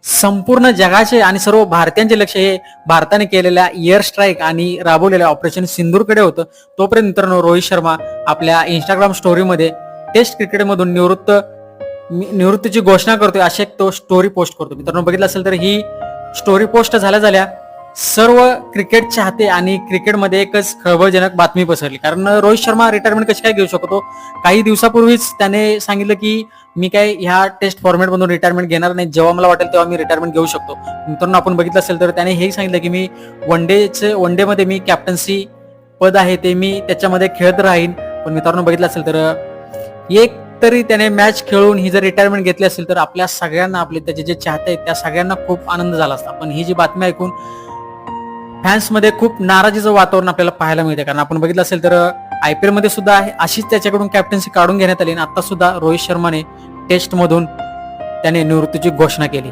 संपूर्ण जगाचे आणि सर्व भारतीयांचे लक्ष हे भारताने केलेल्या एअर स्ट्राईक आणि राबवलेल्या ऑपरेशन सिंदूरकडे होतं. तोपर्यंत मित्रांनो रोहित शर्मा आपल्या इंस्टाग्राम स्टोरीमध्ये टेस्ट क्रिकेटमधून निवृत्तीची घोषणा करतोय अशी एक तो स्टोरी पोस्ट करतो. मित्रांनो बघितलं असेल तर ही स्टोरी पोस्ट झाल्या सर्व क्रिकेट चाहते आणि क्रिकेटमध्ये एकच खळबळजनक बातमी पसरली. कारण रोहित शर्मा रिटायरमेंट कशी काय घेऊ शकतो. काही दिवसापूर्वीच त्याने सांगितलं की मी काय ह्या टेस्ट फॉर्मॅटमधून रिटायरमेंट घेणार नाही, जेव्हा मला वाटेल तेव्हा मी रिटायरमेंट घेऊ शकतो. मित्रांनो आपण बघितलं असेल तर त्याने हेही सांगितलं की मी वन मध्ये मी कॅप्टन्सी पद आहे ते मी त्याच्यामध्ये खेळत राहीन. पण मित्रांनो बघितलं असेल तर एक तरी त्याने मॅच खेळून ही जर रिटायरमेंट घेतली असेल तर आपल्या सगळ्यांना, आपले त्याचे जे चाहते आहेत त्या सगळ्यांना खूप आनंद झाला असता. पण ही जी बातमी ऐकून फॅन्समध्ये खूप नाराजीचं वातावरण आपल्याला पाहायला मिळते. कारण आपण बघितलं असेल तर IPL मध्ये सुद्धा अशीच त्याच्याकडून कॅप्टन्सी काढून घेण्यात आली आणि आता सुद्धा रोहित शर्माने टेस्ट मधून त्याने निवृत्तीची घोषणा केली.